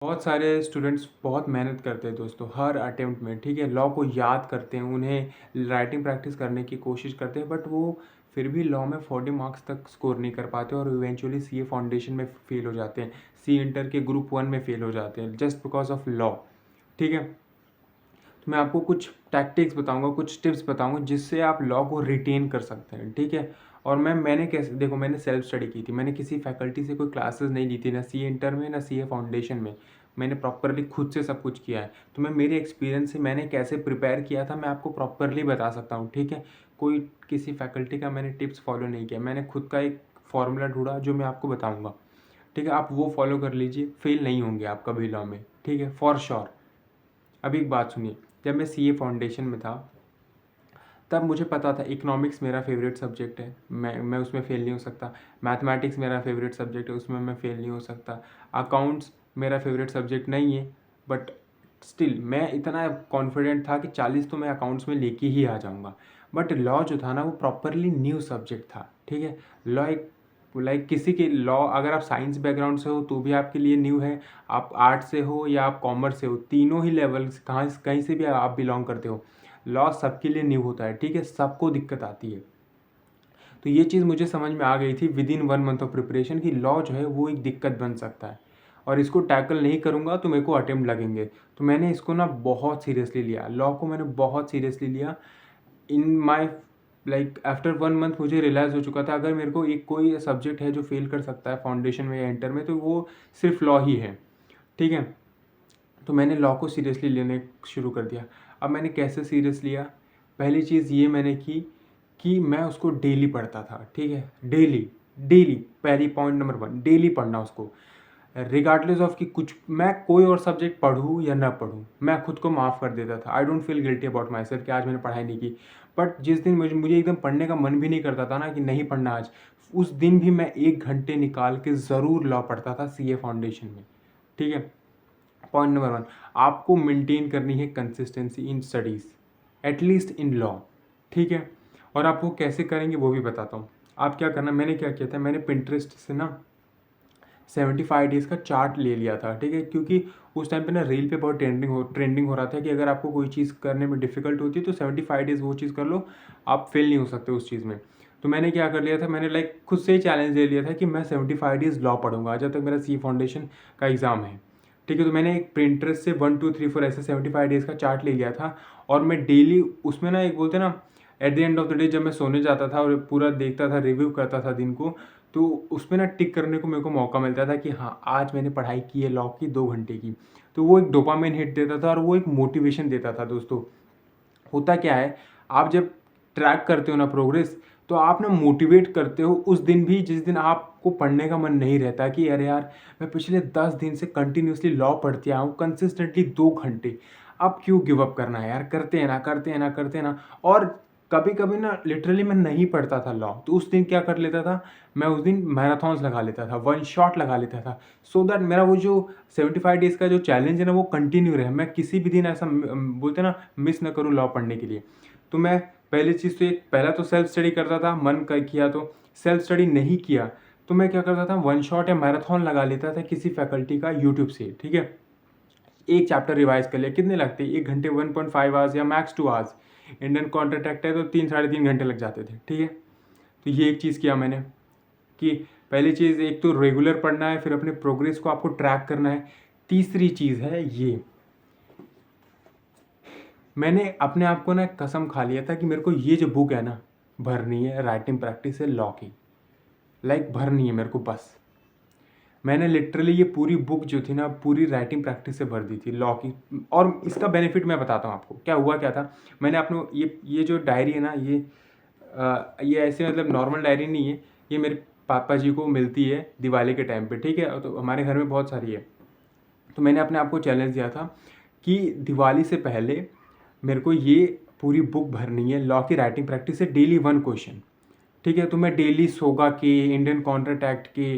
बहुत सारे स्टूडेंट्स बहुत मेहनत करते हैं दोस्तों हर अटेम्प्ट में, ठीक है। लॉ को याद करते हैं, उन्हें राइटिंग प्रैक्टिस करने की कोशिश करते हैं, बट वो फिर भी लॉ में 40 मार्क्स तक स्कोर नहीं कर पाते और इवेंचुअली सीए फाउंडेशन में फेल हो जाते हैं, सी इंटर के ग्रुप 1 में फेल हो जाते हैं जस्ट बिकॉज ऑफ लॉ, ठीक है। तो मैं आपको कुछ टैक्टिक्स बताऊंगा, कुछ टिप्स बताऊंगा जिससे आप लॉ को रिटेन कर सकते हैं, ठीक है। और मैंने कैसे, देखो मैंने सेल्फ स्टडी की थी, मैंने किसी फैकल्टी से कोई क्लासेस नहीं ली थी, ना सी इंटर में ना सी ए फाउंडेशन में। मैंने प्रॉपरली खुद से सब कुछ किया है। तो मैं मेरे एक्सपीरियंस से मैंने कैसे प्रिपेयर किया था मैं आपको प्रॉपरली बता सकता हूँ, ठीक है। कोई किसी फैकल्टी का मैंने टिप्स फॉलो नहीं किया, मैंने खुद का एक फॉर्मूला ढूंढा जो मैं आपको बताऊँगा, ठीक है। आप वो फॉलो कर लीजिए, फेल नहीं होंगे आप कभी लॉ में, ठीक है, फॉर श्योर। अभी एक बात सुनिए, जब मैं सीए फाउंडेशन में था तब मुझे पता था इकोनॉमिक्स मेरा फेवरेट सब्जेक्ट है, मैं उसमें फ़ेल नहीं हो सकता। मैथमेटिक्स मेरा फेवरेट सब्जेक्ट है, उसमें मैं फ़ेल नहीं हो सकता। अकाउंट्स मेरा फेवरेट सब्जेक्ट नहीं है, बट स्टिल मैं इतना कॉन्फिडेंट था कि 40 तो मैं अकाउंट्स में लेके ही आ जाऊंगा। बट लॉ जो था ना वो प्रॉपरली न्यू सब्जेक्ट था, ठीक है। लॉ एक किसी के लॉ, अगर आप साइंस बैकग्राउंड से हो तो भी आपके लिए न्यू है, आप आर्ट से हो या आप कॉमर्स से हो, तीनों ही लेवल कहीं से भी आप बिलोंग करते हो, लॉ सबके लिए न्यू होता है, ठीक है। सबको दिक्कत आती है। तो ये चीज़ मुझे समझ में आ गई थी with in 1 month of preparation कि लॉ जो है वो एक दिक्कत बन सकता है और इसको टैकल नहीं करूँगा तो मेरे को अटेम्प्ट लगेंगे। तो मैंने इसको ना बहुत सीरियसली लिया, लॉ को मैंने बहुत सीरियसली लिया। इन माई आफ्टर 1 मंथ मुझे रियलाइज़ हो चुका था अगर मेरे को एक कोई सब्जेक्ट है जो फेल कर सकता है फाउंडेशन में या इंटर में तो वो सिर्फ लॉ ही है, ठीक है। तो मैंने लॉ को सीरियसली लेने शुरू कर दिया। अब मैंने कैसे सीरियस लिया, पहली चीज़ ये मैंने की कि मैं उसको डेली पढ़ता था, ठीक है। डेली डेली पहली पॉइंट नंबर 1, डेली पढ़ना उसको, रिगार्डलेस ऑफ कि कुछ मैं कोई और सब्जेक्ट पढ़ूँ या ना पढ़ूँ, मैं खुद को माफ़ कर देता था। I don't feel guilty about my self कि आज मैंने पढ़ाई नहीं की। बट जिस दिन मुझे एकदम पढ़ने का मन भी नहीं करता था ना कि नहीं पढ़ना आज, उस दिन भी मैं 1 घंटे निकाल के ज़रूर लॉ पढ़ता था सी ए फाउंडेशन में, ठीक है। पॉइंट नंबर 1, आपको मेंटेन करनी है consistency in studies, at least in law, ठीक है। और आप वो कैसे करेंगे वो भी बताता हूँ। आप क्या करना, मैंने क्या किया था, मैंने पिंटरेस्ट से ना 75 डेज़ का चार्ट ले लिया था, ठीक है। क्योंकि उस टाइम पे ना रील पे बहुत ट्रेंडिंग हो रहा था कि अगर आपको कोई चीज़ करने में डिफ़िकल्ट होती है तो 75 डेज़ वो चीज़ कर लो, आप फेल नहीं हो सकते उस चीज़ में। तो मैंने क्या कर लिया था, मैंने खुद से ही चैलेंज ले लिया था कि मैं 75 डेज़ लॉ पढ़ूंगा जब तक मेरा सी फाउंडेशन का एग्ज़ाम है, ठीक है। तो मैंने एक प्रिंटरेस्ट से 1 2 3 4 ऐसे 75 डेज़ का चार्ट ले लिया था और मैं डेली उसमें ना, एक बोलते ना, at the end of the day जब मैं सोने जाता था और पूरा देखता था, रिव्यू करता था दिन को, तो उसमें ना टिक करने को मेरे को मौका मिलता था कि हाँ आज मैंने पढ़ाई की है लॉ की 2 घंटे की। तो वो एक डोपामिन हिट देता था और वो एक मोटिवेशन देता था दोस्तों। होता क्या है, आप जब ट्रैक करते हो ना प्रोग्रेस, तो आप ना मोटिवेट करते हो उस दिन भी जिस दिन आपको पढ़ने का मन नहीं रहता कि अरे यार मैं पिछले 10 दिन से कंटिन्यूसली लॉ पढ़ते आया हूँ कंसिस्टेंटली 2 घंटे, अब क्यों गिव अप करना है यार, करते हैं ना करते हैं ना करते हैं ना। और कभी कभी ना लिटरली मैं नहीं पढ़ता था लॉ, तो उस दिन क्या कर लेता था, मैं उस दिन मैराथन्स लगा लेता था, 1 शॉट लगा लेता था, सो दैट मेरा वो जो 75 डेज़ का जो चैलेंज है ना वो कंटिन्यू रहे, मैं किसी भी दिन ऐसा बोलते ना मिस ना करूँ लॉ पढ़ने के लिए। तो मैं पहली चीज़ तो एक, पहला तो सेल्फ स्टडी करता था, मन कर किया तो। सेल्फ स्टडी नहीं किया तो मैं क्या करता था, 1 शॉट या मैराथन लगा लेता था किसी फैकल्टी का यूट्यूब से, ठीक है। एक चैप्टर रिवाइज कर लिया, कितने लगते हैं 1 घंटे, 1.5 आवर्स या मैक्स 2 आवर्स। इंडियन कॉन्ट्रैक्ट है तो 3 साढ़े 3 घंटे लग जाते थे, ठीक है। तो ये एक चीज़ किया मैंने कि पहली चीज़ एक तो रेगुलर पढ़ना है, फिर अपने प्रोग्रेस को आपको ट्रैक करना है। तीसरी चीज़ है ये, मैंने अपने आप को ना कसम खा लिया था कि मेरे को ये जो बुक है ना भरनी है, राइटिंग प्रैक्टिस है लॉ की, भरनी है मेरे को बस। मैंने लिटरली ये पूरी बुक जो थी ना पूरी राइटिंग प्रैक्टिस से भर दी थी लॉ की। और इसका बेनिफिट मैं बताता हूँ आपको क्या हुआ क्या था। मैंने अपने ये जो डायरी है ना, ये ऐसे नॉर्मल डायरी नहीं है, ये मेरे पापा जी को मिलती है दिवाली के टाइम पे, ठीक है। तो हमारे घर में बहुत सारी है। तो मैंने अपने आप को चैलेंज दिया था कि दिवाली से पहले मेरे को ये पूरी बुक भरनी है लॉ की राइटिंग प्रैक्टिस से, डेली 1 क्वेश्चन, ठीक है। तो मैं डेली सोगा के, इंडियन कॉन्ट्रैक्ट एक्ट के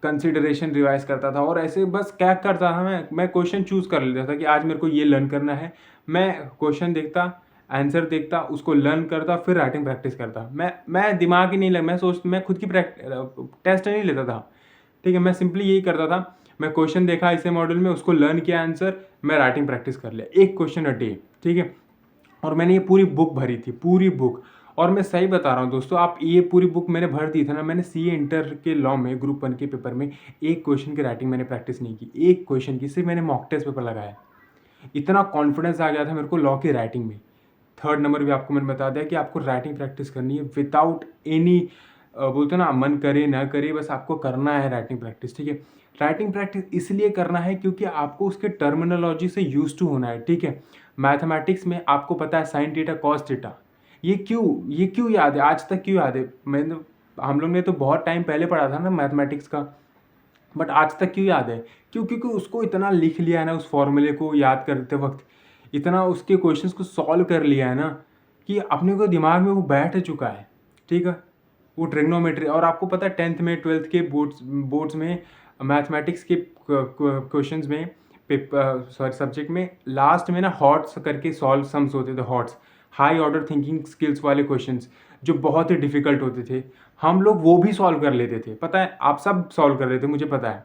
कंसिडरेशन रिवाइज करता था और ऐसे बस क्या करता था, मैं क्वेश्चन चूज़ कर लेता था कि आज मेरे को ये लर्न करना है। मैं क्वेश्चन देखता, आंसर देखता, उसको लर्न करता, फिर राइटिंग प्रैक्टिस करता। मैं दिमाग ही नहीं लग, मैं खुद की टेस्ट नहीं लेता था, ठीक है। मैं सिंपली यही करता था, मैं क्वेश्चन देखा ऐसे मॉडल में, उसको लर्न किया आंसर, मैं राइटिंग प्रैक्टिस कर लिया, एक क्वेश्चन अ डे, ठीक है। और मैंने ये पूरी बुक भरी थी, पूरी बुक। और मैं सही बता रहा हूँ दोस्तों, आप ये पूरी बुक मैंने भर दी था ना, मैंने सीए इंटर के लॉ में ग्रुप 1 के पेपर में एक क्वेश्चन की राइटिंग मैंने प्रैक्टिस नहीं की, एक क्वेश्चन की, सिर्फ मैंने मॉक टेस्ट पेपर लगाया। इतना कॉन्फिडेंस आ गया था मेरे को लॉ की राइटिंग में। थर्ड नंबर भी आपको मैंने बता दिया कि आपको राइटिंग प्रैक्टिस करनी है विदाउट एनी, बोलते ना मन करे ना करे, बस आपको करना है राइटिंग प्रैक्टिस, ठीक है। राइटिंग प्रैक्टिस इसलिए करना है क्योंकि आपको उसके टर्मिनोलॉजी से यूज टू होना है, ठीक है। मैथमेटिक्स में आपको पता है साइन थीटा कॉस थीटा, ये क्यों याद है, आज तक क्यों याद है? मैंने हम लोग ने तो बहुत टाइम पहले पढ़ा था ना मैथमेटिक्स का, बट आज तक क्यों याद है? क्योंकि उसको इतना लिख लिया है ना, उस फॉर्मूले को याद करते वक्त इतना उसके क्वेश्चंस को सॉल्व कर लिया है ना, कि अपने को दिमाग में वो बैठ चुका है, ठीक है। वो ट्रिग्नोमेट्री, और आपको पता है 10th में 12th के बोर्ड्स में मैथमेटिक्स के क्वेश्चंस में, पेपर सब्जेक्ट में लास्ट में ना हॉट्स करके सॉल्व सम्स होते थे, hots high order thinking skills वाले क्वेश्चंस जो बहुत ही डिफिकल्ट होते थे, हम लोग वो भी सॉल्व कर लेते थे। पता है, आप सब सॉल्व कर लेते थे, मुझे पता है।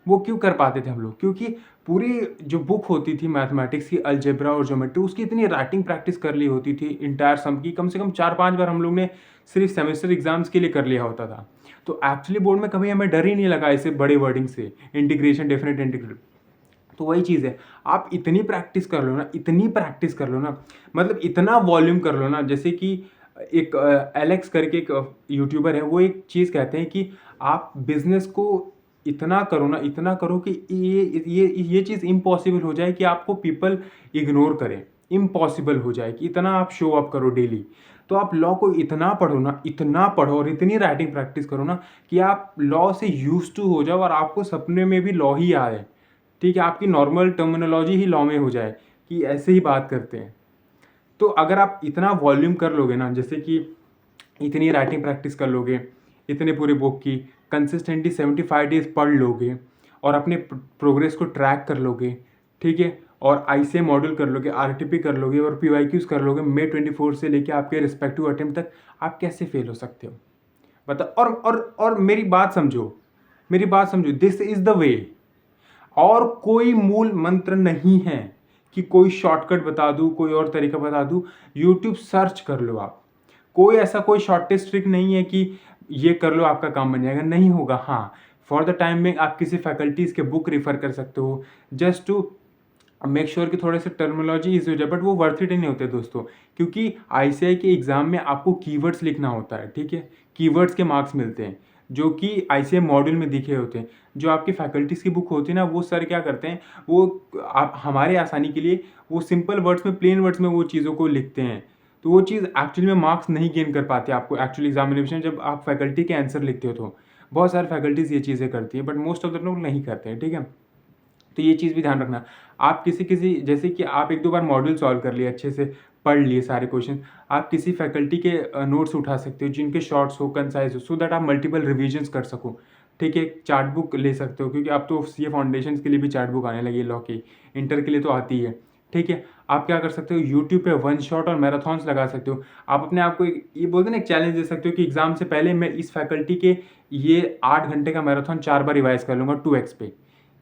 वो क्यों कर पाते थे हम लोग? क्योंकि पूरी जो बुक होती थी मैथमेटिक्स की, अलजेब्रा और ज्योमेट्री, उसकी इतनी राइटिंग प्रैक्टिस कर ली होती थी इंटायर सम की, कम से कम 4-5 बार हम लोग ने सिर्फ सेमेस्टर एग्जाम्स के लिए कर लिया होता था। तो एक्चुअली बोर्ड में कभी हमें डर ही नहीं लगा ऐसे बड़े वर्डिंग से, इंटीग्रेशन, डेफिनेट इंटीग्रल। तो वही चीज़ है, आप इतनी प्रैक्टिस कर लो ना, इतनी प्रैक्टिस कर लो ना, मतलब इतना वॉल्यूम कर लो ना। जैसे कि एक एलेक्स करके एक यूट्यूबर है, वो एक चीज़ कहते हैं कि आप बिजनेस को इतना करो ना, इतना करो कि ये चीज़ इम्पॉसिबल हो जाए कि आपको पीपल इग्नोर करें, इम्पॉसिबल हो जाए कि इतना आप शो अप करो डेली। तो आप लॉ को इतना पढ़ो ना, इतना पढ़ो और इतनी राइटिंग प्रैक्टिस करो ना कि आप लॉ से यूज टू हो जाओ और आपको सपने में भी लॉ ही आए, ठीक है। आपकी नॉर्मल टर्मिनोलॉजी ही लॉ में हो जाए कि ऐसे ही बात करते हैं। तो अगर आप इतना वॉल्यूम कर लोगे ना, जैसे कि इतनी राइटिंग प्रैक्टिस कर लोगे, इतने पूरे बुक की कंसिस्टेंटली 75 डेज पढ़ लोगे और अपने प्रोग्रेस को ट्रैक कर लोगे, ठीक है। और आईसीए मॉड्यूल कर लोगे, आरटीपी कर लोगे और पीवाईक्यूज कर लोगे, May 24 से लेके आपके रिस्पेक्टिव अटेम्प्ट तक, आप कैसे फेल हो सकते हो? बताओ। और मेरी बात समझो, मेरी बात समझो, दिस इज द वे। और कोई मूल मंत्र नहीं है कि कोई शॉर्टकट बता दूं, कोई और तरीका बता दूं। यूट्यूब सर्च कर लो आप, कोई ऐसा कोई शॉर्टेस्ट ट्रिक नहीं है कि ये कर लो आपका काम बन जाएगा, नहीं होगा। हाँ, फॉर द टाइम में आप किसी फैकल्टीज के बुक रिफर कर सकते हो जस्ट टू मेक श्योर कि थोड़े से टर्मिनोलॉजी ईजी हो जाए, बट वो वर्थ इट ही नहीं होते दोस्तों, क्योंकि आईसीआई के एग्जाम में आपको कीवर्ड्स लिखना होता है, ठीक है। कीवर्ड्स के मार्क्स मिलते हैं जो कि आईसीआई मॉड्यूल में दिखे होते हैं। जो आपकी फैकल्टीज़ की बुक होती है ना, वो सर क्या करते हैं, वो आप हमारे आसानी के लिए वो सिंपल वर्ड्स में, प्लेन वर्ड्स में वो चीज़ों को लिखते हैं। तो वो चीज़ एक्चुअली में मार्क्स नहीं गेन कर पाते आपको एक्चुअली एग्जामिनेशन, जब आप फैकल्टी के आंसर लिखते हो तो। बहुत सारी फैकल्टीज़ ये चीज़ें करती है, बट मोस्ट ऑफ द लोग नहीं करते हैं, ठीक है। तो ये चीज़ भी ध्यान रखना। आप किसी जैसे कि आप 1-2 बार मॉड्यूल सॉल्व कर लिए, अच्छे से पढ़ लिए सारे क्वेश्चन, आप किसी फैकल्टी के नोट्स उठा सकते हो जिनके शॉर्ट्स हो, कंसाइज हो, सो दैट आप मल्टीपल रिविजन्स कर सको, ठीक है। चार्ट बुक ले सकते हो, क्योंकि अब तो सीए फाउंडेशन के लिए भी चार्ट बुक आने लगी है लॉ की, इंटर के लिए तो आती है, ठीक है। आप क्या कर सकते हो, यूट्यूब पे वन शॉट और मैराथॉन्स लगा सकते हो। आप अपने आप को ये बोलते हैं ना, एक चैलेंज दे सकते हो कि एग्जाम से पहले मैं इस फैकल्टी के ये 8 घंटे का मैराथन 4 बार रिवाइज कर लूँगा 2x पे।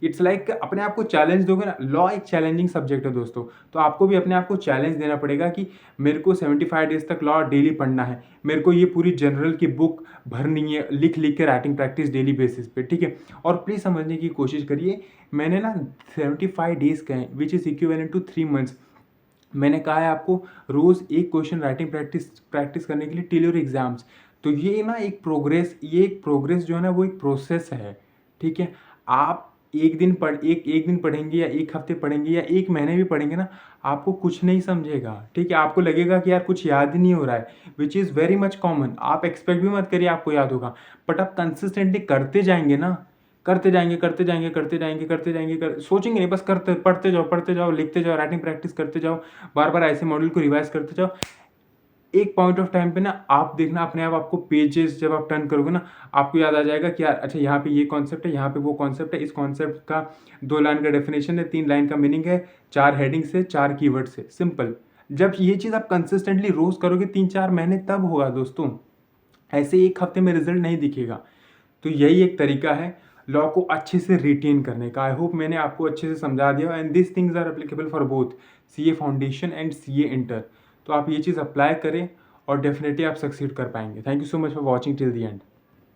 इट्स लाइक अपने आप को चैलेंज दोगे ना। लॉ एक चैलेंजिंग सब्जेक्ट है दोस्तों, तो आपको भी अपने आप को चैलेंज देना पड़ेगा कि मेरे को 75 डेज तक लॉ डेली पढ़ना है, मेरे को ये पूरी जनरल की बुक भरनी है, लिख लिख के राइटिंग प्रैक्टिस डेली बेसिस पे, ठीक है। और प्लीज़ समझने की कोशिश करिए, मैंने ना 75 डेज कहे which is equivalent to 3 months. मैंने कहा है आपको रोज़ एक क्वेश्चन राइटिंग प्रैक्टिस करने के लिए टिल योर एग्जाम्स। तो ये ना एक प्रोग्रेस, ये एक प्रोग्रेस जो है ना, वो एक प्रोसेस है, ठीक है। आप एक दिन पढ़ेंगे या एक हफ्ते पढ़ेंगे या एक महीने भी पढ़ेंगे ना, आपको कुछ नहीं समझेगा, ठीक है। आपको लगेगा कि यार कुछ याद ही नहीं हो रहा है, which is very much common. आप एक्सपेक्ट भी मत करिए आपको याद होगा, बट आप कंसिस्टेंटली करते जाएंगे ना, करते जाएंगे, करते जाएंगे, करते जाएंगे, करते जाएंगे, सोचेंगे नहीं, बस करते, पढ़ते जाओ, लिखते जाओ, राइटिंग प्रैक्टिस करते जाओ, बार बार ऐसे मॉड्यूल को रिवाइज करते जाओ। एक पॉइंट ऑफ टाइम पे ना आप देखना अपने आप, आपको पेजेस जब आप टर्न करोगे ना, आपको याद आ जाएगा कि यार अच्छा यहाँ पे ये कॉन्सेप्ट है, यहाँ पे वो कॉन्सेप्ट है, इस कॉन्सेप्ट का 2 लाइन का डेफिनेशन है, 3 लाइन का मीनिंग है, 4 हेडिंग्स है, 4 कीवर्ड्स है, सिंपल। जब ये चीज़ आप कंसिस्टेंटली रोज करोगे 3-4 महीने, तब होगा दोस्तों, ऐसे एक हफ्ते में रिजल्ट नहीं दिखेगा। तो यही एक तरीका है। लॉ को अच्छे से रिटेन करने का। आई होप मैंने आपको अच्छे से समझा दिया, and this things are applicable for both CA foundation and CA inter. तो आप ये चीज़ अप्लाई करें और डेफिनेटली आप सक्सीड कर पाएंगे। Thank you so much for watching till the end.